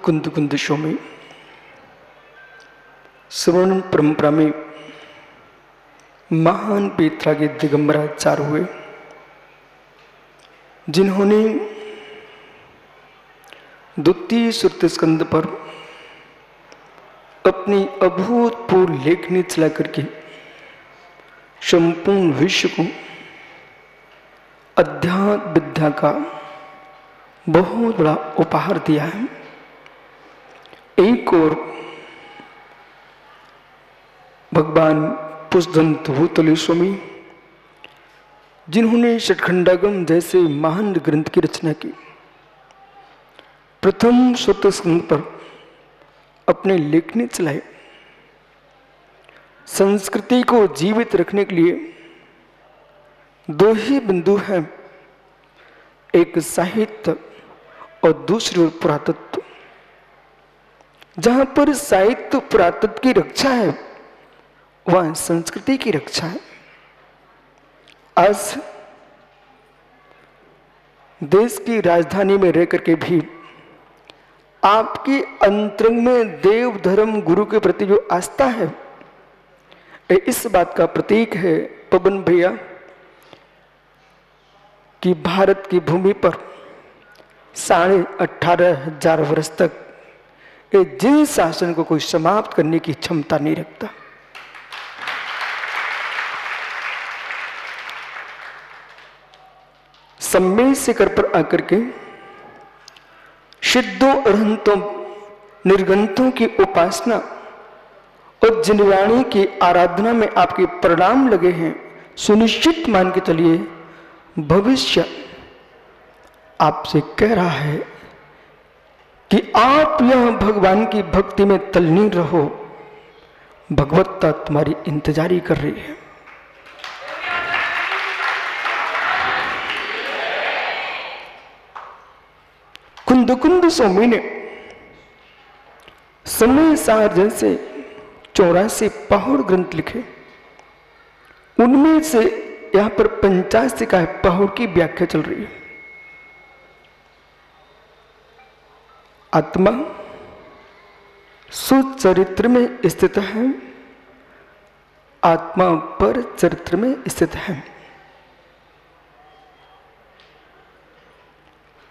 कुंद कुंद शो में श्रवण परंपरा में महान पेत्रागे दिगंबराचार्य हुए, जिन्होंने द्वितीय श्रुत स्कंद पर अपनी अभूतपूर्व लेखनी चला करके संपूर्ण विश्व को अध्यात्म विद्या का बहुत बड़ा उपहार दिया है। एक और भगवान पुष्पदंत भूतले स्वामी, जिन्होंने षटखंडागम जैसे महान ग्रंथ की रचना की, प्रथम श्रुत स्कंद पर अपने लेखनी चलाए। संस्कृति को जीवित रखने के लिए दो ही बिंदु हैं, एक साहित्य और दूसरी ओर पुरातत्व। जहां पर साहित्य पुरातत्व की रक्षा है, वहां संस्कृति की रक्षा है। आज देश की राजधानी में रह करके भी आपके अंतरंग में देव धर्म गुरु के प्रति जो आस्था है, इस बात का प्रतीक है पवन भैया कि भारत की भूमि पर 18,500 वर्ष तक ये जिन शासन को कोई समाप्त करने की क्षमता नहीं रखता। सम्मेल शिखर पर आकर के सिद्धों अरहंतों निर्गंथों की उपासना और जिनवाणी की आराधना में आपके परिणाम लगे हैं। सुनिश्चित मान के चलिए, भविष्य आपसे कह रहा है कि आप यह भगवान की भक्ति में तल्लीन रहो, भगवत्ता तुम्हारी इंतजारी कर रही है। कुंद कुंद स्वामी ने समय सार जैसे 84 पहुड़ ग्रंथ लिखे, उनमें से यहां पर 85 का पहुड़ की व्याख्या चल रही है। आत्मा सुचरित्र में स्थित है, आत्मा पर चरित्र में स्थित है।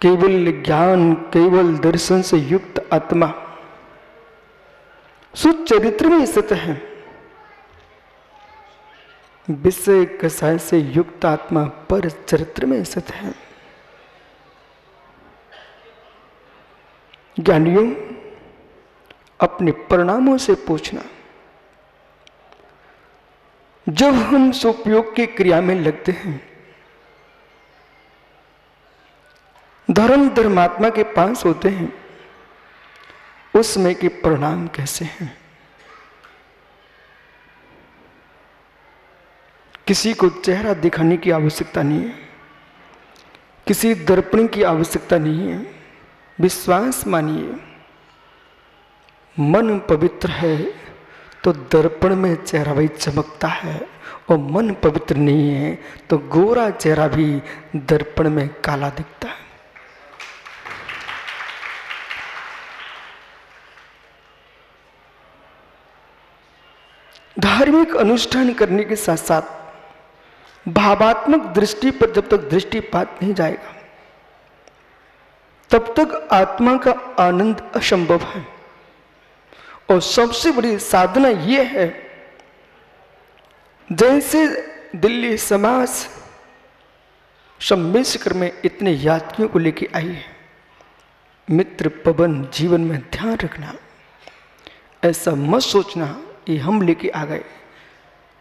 केवल ज्ञान केवल दर्शन से युक्त आत्मा सुचरित्र में स्थित है, विषय कसाय से युक्त आत्मा पर चरित्र में स्थित है। ज्ञानियों, अपने परिणामों से पूछना, जब हम सुपयोग की क्रिया में लगते हैं, धर्म धर्मात्मा के पास होते हैं, उसमें के परिणाम कैसे हैं। किसी को चेहरा दिखाने की आवश्यकता नहीं है, किसी दर्पण की आवश्यकता नहीं है। विश्वास मानिए, मन पवित्र है तो दर्पण में चेहरा भी चमकता है, और मन पवित्र नहीं है तो गोरा चेहरा भी दर्पण में काला दिखता है। धार्मिक अनुष्ठान करने के साथ साथ भावात्मक दृष्टि पर जब तक दृष्टिपात नहीं जाएगा, तब तक आत्मा का आनंद असंभव है। और सबसे बड़ी साधना यह है, जैसे दिल्ली समाज सम्मेल शिखर में इतने यात्रियों को लेकर आई है, मित्र पवन जीवन में ध्यान रखना, ऐसा मत सोचना ये हम लेके आ गए।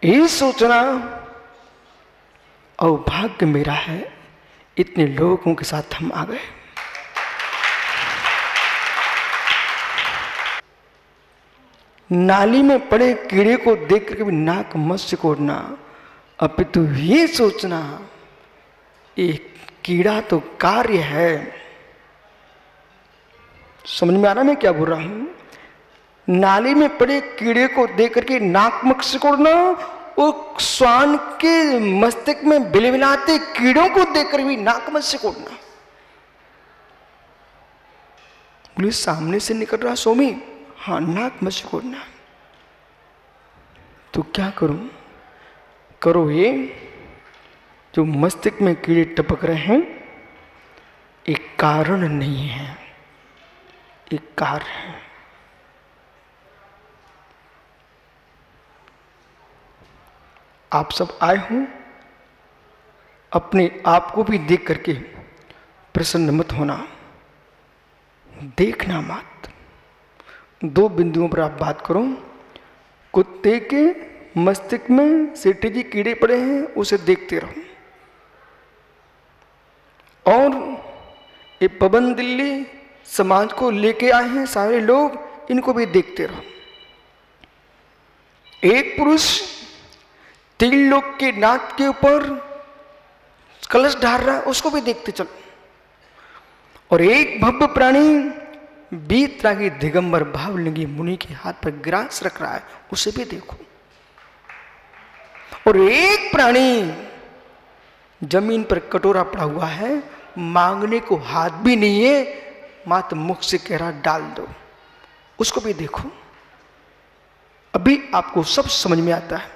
ये सोचना अभाग्य मेरा है, इतने लोगों के साथ हम आ गए। नाली में पड़े कीड़े को देख करके भी नाक मत सिकोड़ना, अपितु ये सोचना ये कीड़ा तो कार्य है। समझ में आ रहा मैं क्या बोल रहा हूं? नाली में पड़े कीड़े को देख करके नाक मत सिकोड़ना, और श्वान के मस्तिष्क में बिलबिलाते कीड़ों को देखकर भी नाक मत सिकोड़ना। पुलिस सामने से निकल रहा, स्वामी हाँ नाक मत सिकोड़ना। तो क्या करूं? करो ये, जो मस्तिष्क में कीड़े टपक रहे हैं एक कारण नहीं है, एक कार्य है। आप सब आए हो, अपने आप को भी देख करके प्रसन्न मत होना, देखना मत। दो बिंदुओं पर आप बात करो। कुत्ते के मस्तिष्क में सेठजी कीड़े पड़े हैं, उसे देखते रहो। और ये पवन दिल्ली समाज को लेके आए हैं सारे लोग, इनको भी देखते रहो। एक पुरुष तीन लोग के नाक के ऊपर कलश ढाल रहा है, उसको भी देखते चलो। और एक भव्य प्राणी बीतरागी दिगंबर भावलिंगी मुनि के हाथ पर ग्रास रख रहा है, उसे भी देखो। और एक प्राणी जमीन पर कटोरा पड़ा हुआ है, मांगने को हाथ भी नहीं है, मात्र मुख से कह रहा डाल दो, उसको भी देखो। अभी आपको सब समझ में आता है।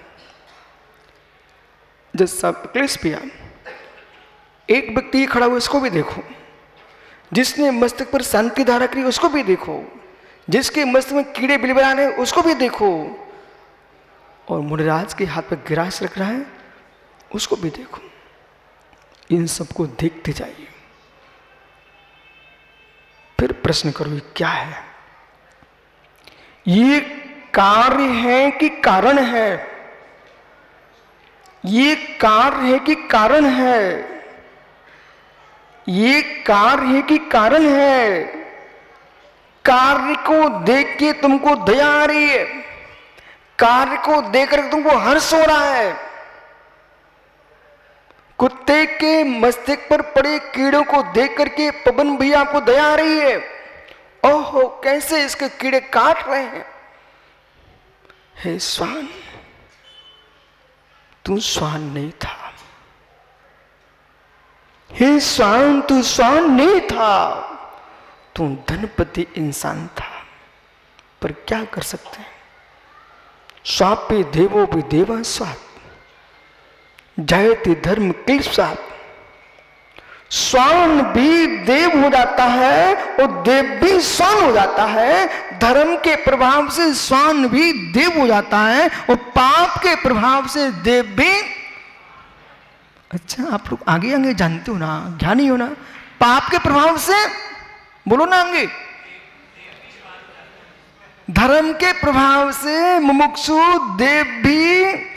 जैसा क्लेश पिया, एक व्यक्ति खड़ा हुआ, इसको भी देखो। जिसने मस्तक पर शांति धारा करी, उसको भी देखो। जिसके मस्तक में कीड़े बिलबिला रहे, उसको भी देखो। और मुनिराज के हाथ पर गिरास रख रहा है, उसको भी देखो। इन सबको देखते जाइए, फिर प्रश्न करो ये क्या है? ये कार्य है कि कारण है? ये कार्य है कि कारण है? ये कार्य है कि कारण है? कार्य को देख के तुमको दया आ रही है, कार्य को देखकर तुमको हर्ष हो रहा है। कुत्ते के मस्तिष्क पर पड़े कीड़ों को देख करके पवन भैया आपको दया आ रही है। ओहो कैसे इसके कीड़े काट रहे हैं। हे स्वान, तू स्वान नहीं था। हे स्वान, तू स्वान नहीं था, तू धनपति इंसान था। पर क्या कर सकते हैं? स्वापे देवो भी देवा स्वाप, जयति धर्म क्लिप्सात। स्वान भी देव हो जाता है और देव भी स्वान हो जाता है। धर्म के प्रभाव से स्वान भी देव हो जाता है और पाप के प्रभाव से देव भी। अच्छा आप लोग आगे आगे जानते हो ना, ज्ञानी हो ना। पाप के प्रभाव से बोलो ना आगे। धर्म के प्रभाव से मुमुक्षु देव भी,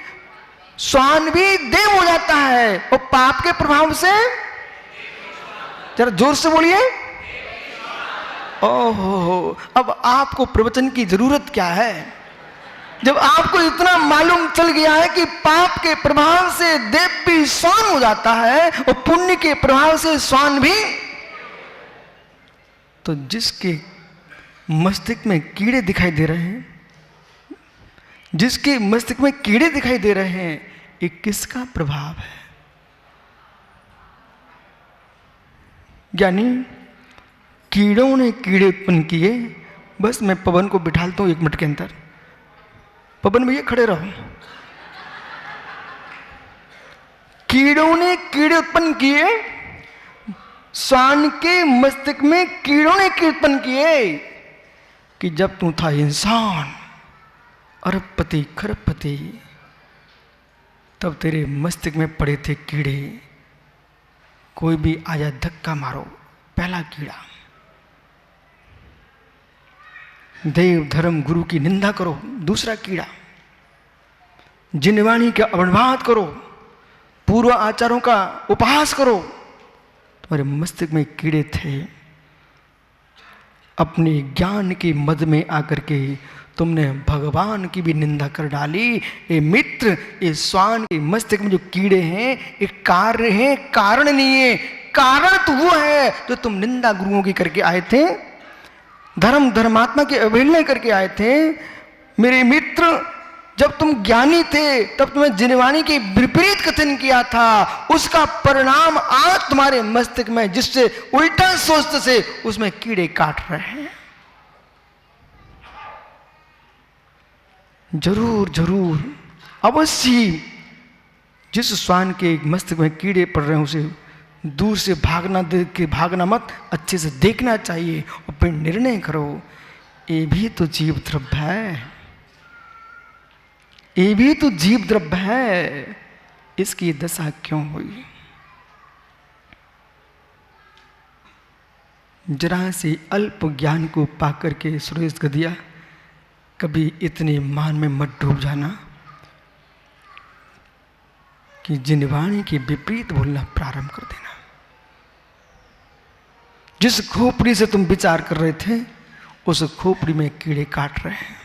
स्वान भी देव हो जाता है और पाप के प्रभाव से, जरा जोर से बोलिए। ओहो, अब आपको प्रवचन की जरूरत क्या है? जब आपको इतना मालूम चल गया है कि पाप के प्रभाव से देव भी स्वान हो जाता है और पुण्य के प्रभाव से स्वान भी, तो जिसके मस्तिष्क में कीड़े दिखाई दे रहे हैं, जिसके मस्तिष्क में कीड़े दिखाई दे रहे हैं, ये किसका प्रभाव है? यानी कीड़ों ने कीड़े उत्पन्न किए। बस मैं पवन को बिठालता हूं 1 मिनट के अंदर। पवन भैया खड़े रहो। कीड़ों ने कीड़े उत्पन्न किए, स्वान के मस्तिष्क में कीड़ों ने कीड़े उत्पन्न किए कि जब तू था इंसान, अरबपति खरबपति, तब तेरे मस्तिष्क में पड़े थे कीड़े। कोई भी आया धक्का मारो, पहला कीड़ा। देव धर्म गुरु की निंदा करो, दूसरा कीड़ा। जिनवाणी का अवमानवाद करो, पूर्व आचारों का उपहास करो, तुम्हारे मस्तिष्क में कीड़े थे। अपने ज्ञान के मद में आकर के तुमने भगवान की भी निंदा कर डाली। ये मित्र, ये स्वान के मस्तिष्क में जो कीड़े हैं, ये कार्य है, कारण नहीं है। कारण तो वो है जो तुम निंदा गुरुओं की करके आए थे, धर्म धर्मात्मा की अवहेलना करके आए थे। मेरे मित्र, जब तुम ज्ञानी थे तब तुम्हें जिनवाणी के विपरीत कथन किया था, उसका परिणाम आज तुम्हारे मस्तिष्क में, जिससे उल्टा सोचते से उसमें कीड़े काट रहे हैं। जरूर जरूर अवश्य जिस श्वान के मस्तक में कीड़े पड़ रहे हैं उसे दूर से भागना मत, अच्छे से देखना चाहिए और फिर निर्णय करो। ये भी तो जीव द्रव्य है, ये भी तो जीव द्रव्य है, इसकी दशा क्यों हुई? जरा से अल्प ज्ञान को पाकर के सुरेश गदिया कभी इतने मान में मत डूब जाना कि जिनवाणी के विपरीत बोलना प्रारंभ कर देना। जिस खोपड़ी से तुम विचार कर रहे थे उस खोपड़ी में कीड़े काट रहे हैं।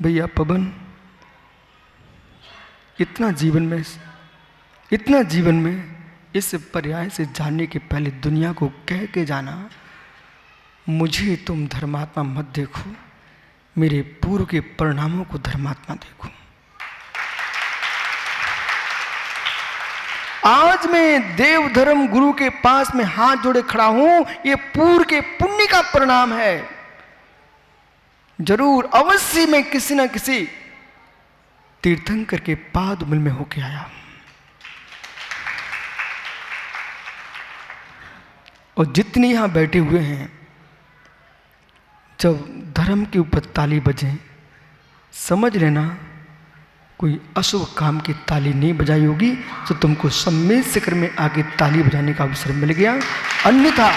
भैया पवन, इतना जीवन में इस पर्याय से जानने के पहले दुनिया को कह के जाना, मुझे तुम धर्मात्मा मत देखो, मेरे पूर्व के परिणामों को धर्मात्मा देखो। आज मैं देव धर्म गुरु के पास में हाथ जोड़े खड़ा हूं, ये पूर्व के पुण्य का परिणाम है। जरूर अवश्य मैं किसी न किसी तीर्थंकर के पाद मिल में होके आया और जितने यहां बैठे हुए हैं, जब धर्म के ऊपर ताली बजे समझ लेना कोई अशुभ काम की ताली नहीं बजाई होगी, तो तुमको सम्मेद शिखर में आके ताली बजाने का अवसर मिल गया। अन्यथा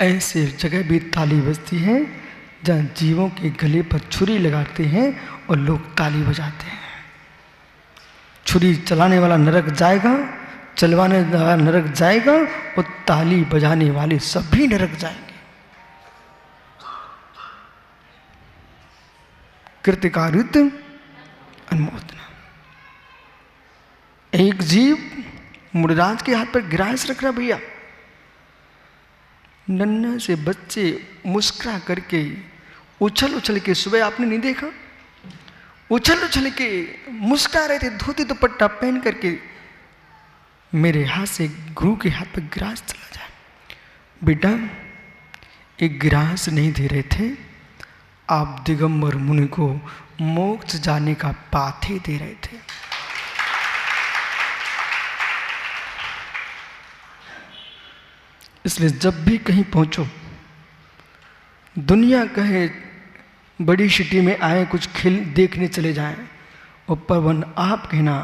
ऐसे जगह भी ताली बजती है जहां जीवों के गले पर छुरी लगाते हैं और लोग ताली बजाते हैं। छुरी चलाने वाला नरक जाएगा, चलवाने वाला नरक जाएगा और ताली बजाने वाले सभी नरक जाएंगे। कृतिकारित अनुमोदना। एक जीव मुड़राज के हाथ पर गिरास रख रहा भैया, नन्हे से बच्चे मुस्कुरा करके उछल उछल के, सुबह आपने नहीं देखा, उछल उछल के मुस्कुरा रहे थे, धोती दुपट्टा पहन करके। मेरे हाथ से गुरु के हाथ पर गिरास चला जाए। बेटा, एक गिरास नहीं दे रहे थे, आप दिगंबर मुनि को मोक्ष जाने का पाथे दे रहे थे। इसलिए जब भी कहीं पहुंचो, दुनिया कहे बड़ी सिटी में आए, कुछ खेल देखने चले जाएं, और पवन आप कहना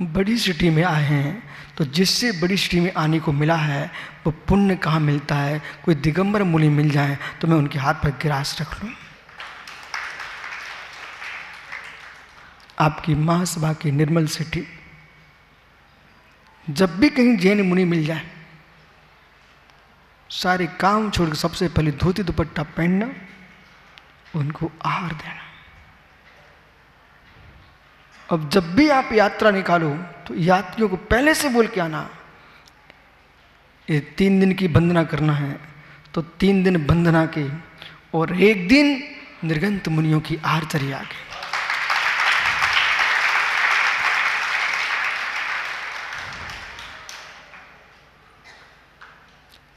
बड़ी सिटी में आए हैं, तो जिससे बड़ी सिटी में आने को मिला है वो पुण्य कहाँ मिलता है? कोई दिगंबर मुनि मिल जाए तो मैं उनके हाथ पर गिरास रख लूं। आपकी महासभा की निर्मल सिटी, जब भी कहीं जैन मुनि मिल जाए, सारे काम छोड़ के सबसे पहले धोती दुपट्टा पहनना, उनको आहार देना। अब जब भी आप यात्रा निकालो तो यात्रियों को पहले से बोल के आना, ये 3 दिन की वंदना करना है तो 3 दिन वंदना के और 1 दिन निर्गंत मुनियों की आहारचर्या के।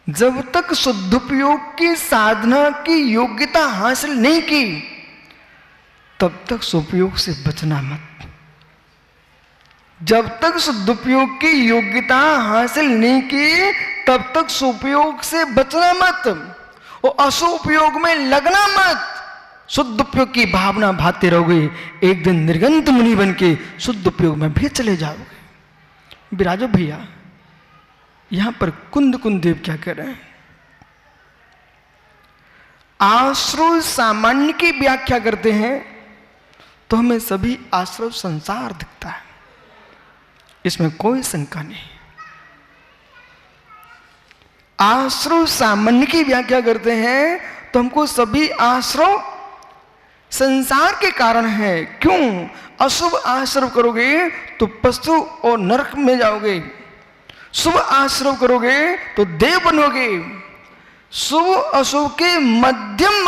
जब तक शुद्धोपयोग की साधना की योग्यता हासिल नहीं की, तब तक सुपयोग से बचना मत। जब तक सदुपयोग की योग्यता हासिल नहीं की, तब तक सुपयोग से बचना मत और असुपयोग में लगना मत। शुद्ध उपयोग की भावना भाते रहोगे, एक दिन निर्गंत मुनि बन के शुद्ध उपयोग में भी चले जाओगे। विराजो भैया, यहां पर कुंद देव क्या कह रहे हैं? आश्रव सामान्य की व्याख्या करते हैं तो हमें सभी आश्रव संसार दिखता है, इसमें कोई शंका नहीं। आश्रव सामान्य की व्याख्या करते हैं तो हमको सभी आश्रव संसार के कारण है। क्यों? अशुभ आश्रव करोगे तो पशु और नरक में जाओगे, शुभ आश्रव करोगे तो देव बनोगे। शुभ अशुभ के मध्यम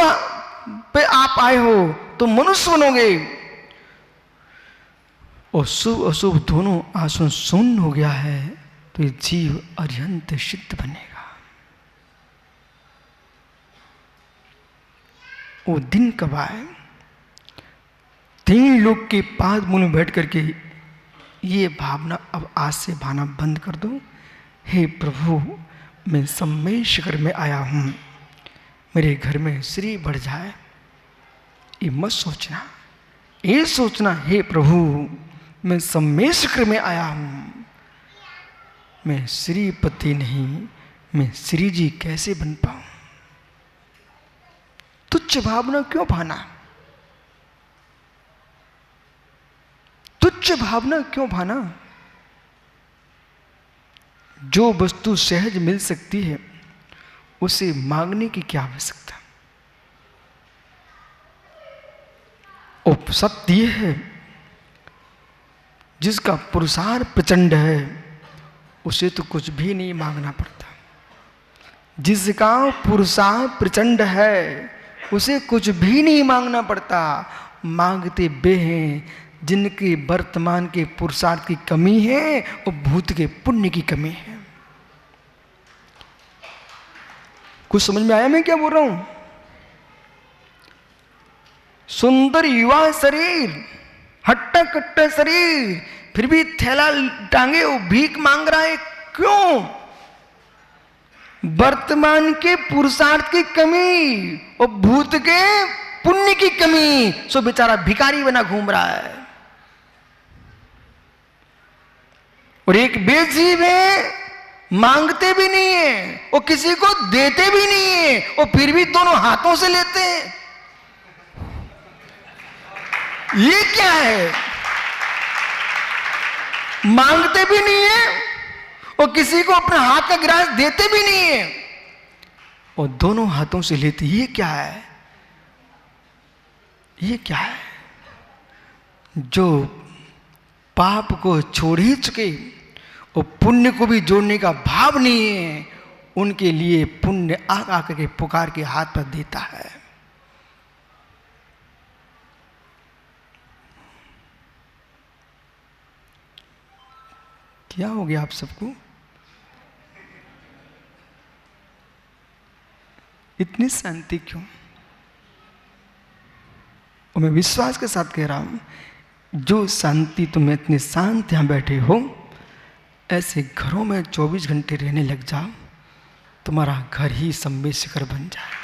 पे आप आए हो तो मनुष्य बनोगे, और शुभ अशुभ दोनों आश्रम शून्य हो गया है तो ये जीव अत्यंत सिद्ध बनेगा। वो दिन कब आए? 3 लोग के पाद मूल में बैठ करके ये भावना अब आज से भावना बंद कर दो, हे प्रभु मैं सम्मेश घर में आया हूँ, मेरे घर में श्री बढ़ जाए। ये मत सोचना, ये सोचना हे प्रभु मैं सम्मेश घर में आया हूँ, मैं श्रीपति नहीं, मैं श्री जी कैसे बन पाऊँ? तुच्छ भावना क्यों भाना? तुच्छ भावना क्यों भाना? जो वस्तु सहज मिल सकती है उसे मांगने की क्या आवश्यकता? और सत्य यह है जिसका पुरुषार्थ प्रचंड है उसे तो कुछ भी नहीं मांगना पड़ता। जिसका पुरुषार्थ प्रचंड है उसे कुछ भी नहीं मांगना पड़ता। मांगते वे हैं जिनके वर्तमान के पुरुषार्थ की कमी है और भूत के पुण्य की कमी है। कुछ समझ में आया मैं क्या बोल रहा हूं? सुंदर युवा शरीर, हट्टा कट्टा शरीर, फिर भी थैला टांगे वो भीख मांग रहा है। क्यों? वर्तमान के पुरुषार्थ की कमी और भूत के पुण्य की कमी, सो बेचारा भिखारी बना घूम रहा है। और एक बेजीव है, मांगते भी नहीं है और किसी को देते भी नहीं है और फिर भी दोनों हाथों से लेते हैं। ये क्या है? मांगते भी नहीं है और किसी को अपना हाथ का गिलास देते भी नहीं है और दोनों हाथों से लेते। ये क्या है? ये क्या है? जो पाप को छोड़ ही चुके और पुण्य को भी जोड़ने का भाव नहीं है, उनके लिए पुण्य आकर के पुकार के हाथ पर देता है। क्या हो गया आप सबको? इतनी शांति क्यों? और मैं विश्वास के साथ कह रहा हूं, जो शांति तुम्हें इतने शांत यहां बैठे हो, ऐसे घरों में 24 घंटे रहने लग जाओ, तुम्हारा घर ही सम्मेश घर बन जाए।